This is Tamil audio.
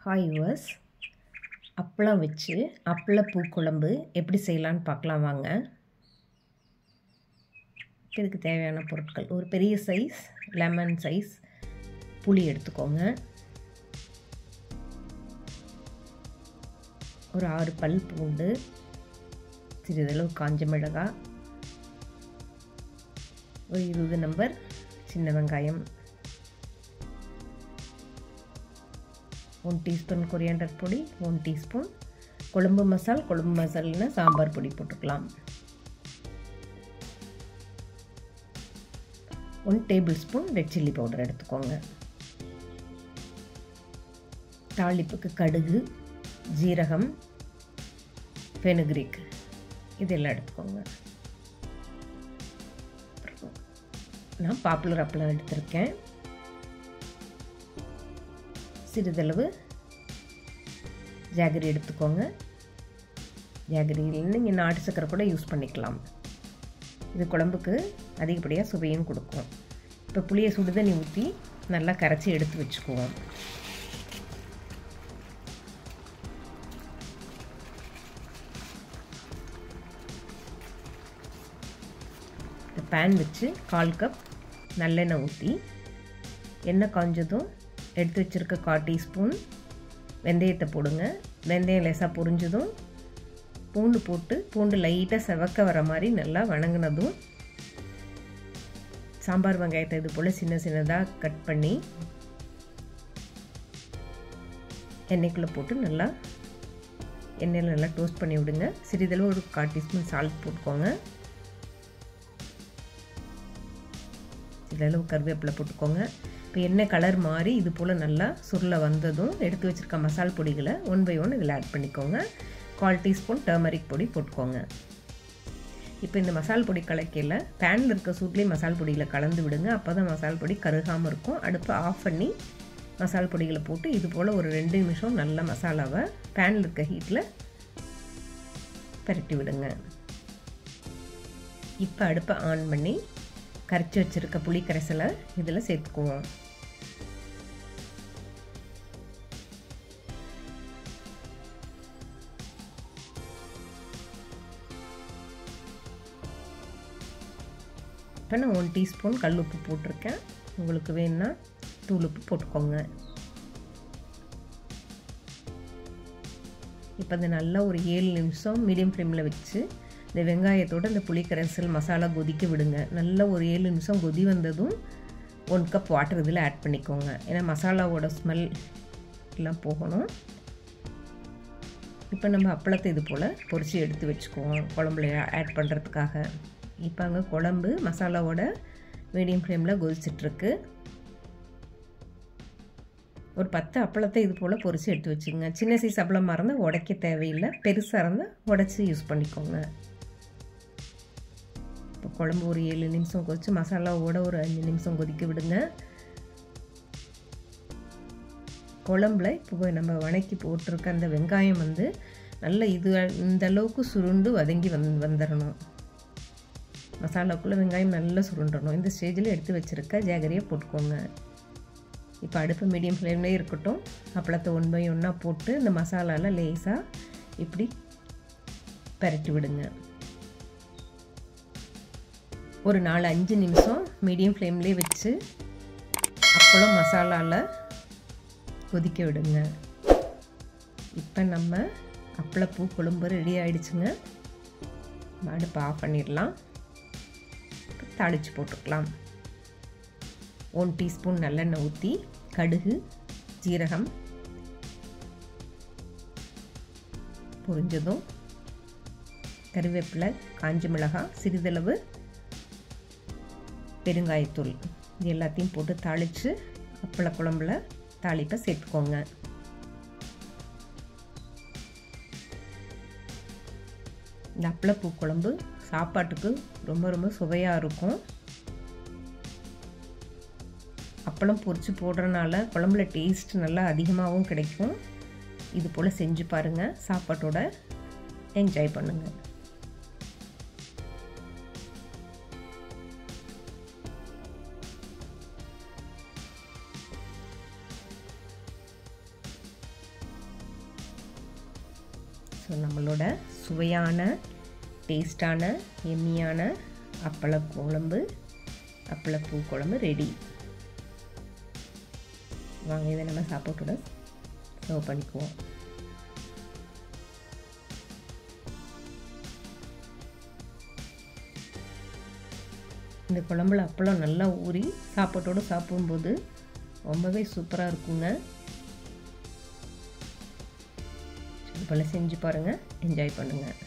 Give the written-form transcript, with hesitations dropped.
ஹாய் யுவர்ஸ், அப்பளம் வச்சு அப்பளப்பூ குழம்பு எப்படி செய்யலான்னு பார்க்கலாம் வாங்க. இதுக்கு தேவையான பொருட்கள்: ஒரு பெரிய சைஸ் லெமன் சைஸ் புளி எடுத்துக்கோங்க, ஒரு 6 பல் பூண்டு, சிறிதளவு காஞ்ச மிளகாய், ஒரு 20 நம்பர் சின்ன வெங்காயம், 1 டீஸ்பூன் கொரியாண்டர் பொடி, 1 டீஸ்பூன் குழம்பு மசால்னா சாம்பார் பொடி போட்டுக்கலாம், 1 table spoon red chilli powder எடுத்துக்கோங்க. தாளிப்புக்கு கடுகு, ஜீரகம், ஃபெனுக்ரீக் இதெல்லாம் எடுத்துக்கோங்க. நான் பாப்புலர் அப்பளம் எடுத்திருக்கேன். சிறிதளவு ஜாகரி எடுத்துக்கோங்க. ஜாகரியில் நீங்கள் நாட்டு சக்கரை கூட யூஸ் பண்ணிக்கலாம். இது குழம்புக்கு அதிகப்படியாக சுவையும் கொடுக்கும். இப்போ புளியை சுடுதண்ணி ஊற்றி நல்லா கரைச்சி எடுத்து வச்சுக்குவோம். பேன் வச்சு 1/4 கப் நல்லெண்ணெய் ஊற்றி எண்ணெய் காஞ்சதும் எடுத்து வச்சுருக்க 1/4 டீஸ்பூன் வெந்தயத்தை போடுங்க. வெந்தயம் லேசாக பொரிஞ்சதும் பூண்டு போட்டு பூண்டு லைட்டாக செவக்க வர மாதிரி நல்லா வணங்கினதும் சாம்பார் வெங்காயத்தை இது போல் சின்ன சின்னதாக கட் பண்ணி எண்ணெய்க்குள்ளே போட்டு நல்லா எண்ணெயில் நல்லா டோஸ்ட் பண்ணி விடுங்க. சிறிதளவு ஒரு 1/4 டீஸ்பூன் சால்ட் போட்டுக்கோங்க. சிறிதளவு கருவேப்பிலை போட்டுக்கோங்க. இப்போ எண்ணெய் கலர் மாறி இது போல் நல்லா சுருளை வந்ததும் எடுத்து வச்சுருக்க மசால் பொடிகளை 1 by 1 இதில் ஆட் பண்ணிக்கோங்க. 1/4 டீஸ்பூன் டர்மரிக் பொடி போட்டுக்கோங்க. இப்போ இந்த மசால் பொடி கலக்கையில் பேனில் இருக்க சூட்லேயே மசால் பொடியில் கலந்து விடுங்க. அப்போ தான் மசால் பொடி கருகாமல் இருக்கும். அடுப்பை ஆஃப் பண்ணி மசால் பொடிகளை போட்டு இது போல் ஒரு 2 நிமிஷம் நல்ல மசாலாவை பேனில் இருக்க ஹீட்டில் பரட்டி விடுங்க. இப்போ அடுப்பை ஆன் பண்ணி கரைச்சி வச்சுருக்க புளி கரைசலை இதில் சேர்த்துக்குவோம். இப்போ நான் 1 டீஸ்பூன் கல் உப்பு போட்டிருக்கேன். உங்களுக்கு வேணும்னா தூள் உப்பு போட்டுக்கோங்க. இப்போ அது நல்லா ஒரு 7 நிமிஷம் மீடியம் ஃப்ளேமில் வச்சு இந்த வெங்காயத்தோடு இந்த புளி கரைசல் மசாலா கொதிக்க விடுங்க. நல்லா ஒரு 7 நிமிஷம் கொதி வந்ததும் 1 கப் வாட்டர் இதில் ஆட் பண்ணிக்கோங்க. ஏன்னா மசாலாவோட ஸ்மெல் எல்லாம் போகணும். இப்போ நம்ம அப்பளத்தை இது போல் பொரிச்சு எடுத்து வச்சுக்குவோம் குழம்புல ஆட் பண்ணுறதுக்காக. இப்போ அங்கே குழம்பு மசாலாவோட மீடியம் ஃப்ளேமில் கொதிச்சிட்ருக்கு. ஒரு 10 அப்பளத்தை இது போல் பொரிச்சு எடுத்து வச்சுங்க. சின்ன சைஸ் அப்பளமாக இருந்தால் உடைக்க தேவையில்லை, பெருசாக இருந்தால் உடைச்சி யூஸ் பண்ணிக்கோங்க. இப்போ குழம்பு ஒரு 7 நிமிஷம் கொதிச்சு மசாலாவோட ஒரு 5 நிமிஷம் கொதிக்க விடுங்க. குழம்புல இப்போ நம்ம வணக்கி போட்டிருக்க அந்த வெங்காயம் நல்ல இந்த அளவுக்கு சுருண்டு வதங்கி வந்துடணும். மசாலாக்குள்ளே வெங்காயம் நல்லா சுருண்டணும். இந்த ஸ்டேஜில் எடுத்து வச்சுருக்க ஜாகரியை போட்டுக்கோங்க. இப்போ அடுப்பு மீடியம் ஃப்ளேம்லேயே இருக்கட்டும். அப்பளத்தை 1 by 1 போட்டு இந்த மசாலாவில் லேசாக இப்படி பரட்டி விடுங்க. ஒரு 4-5 நிமிஷம் மீடியம் ஃப்ளேம்லேயே வச்சு அப்பளம் மசாலாவில் கொதிக்க விடுங்க. இப்போ நம்ம அப்பளப்பூ குழம்பு ரெடி ஆகிடுச்சுங்க. அடுப்பை ஆஃப் பண்ணிடலாம். தாளித்து போட்டுக்கலாம். 1 டீஸ்பூன் நல்லெண்ணெய் ஊற்றி கடுகு, ஜீரகம் பொரிஞ்சதும் கருவேப்பிலை, காஞ்ச மிளகாய், சிறிதளவு பெருங்காயத்தூள் இது எல்லாத்தையும் போட்டு தாளித்து அப்பள குழம்புல தாளிப்பை சேர்த்துக்கோங்க. இந்த அப்பளப்பூ குழம்பு சாப்பாட்டுக்கு ரொம்ப சுவையாக இருக்கும். அப்பளம் பொரிச்சு போடுறதுனால குழம்புல டேஸ்ட் நல்லா அதிகமாகவும் கிடைக்கும். இது போல் செஞ்சு பாருங்கள். சாப்பாட்டோட என்ஜாய் பண்ணுங்கள். ஸோ நம்மளோட சுவையான டேஸ்டான எம்மியான அப்பளப்பூ குழம்பு ரெடி. வாங்க இதை நம்ம சாப்பாட்டோட சர்வ் பண்ணிக்குவோம். இந்த குழம்புல அப்பளம் நல்லா ஊறி சாப்பாட்டோடு சாப்பிடும்போது ரொம்பவே சூப்பராக இருக்குங்க. இது போல் செஞ்சு பாருங்கள், என்ஜாய் பண்ணுங்கள்.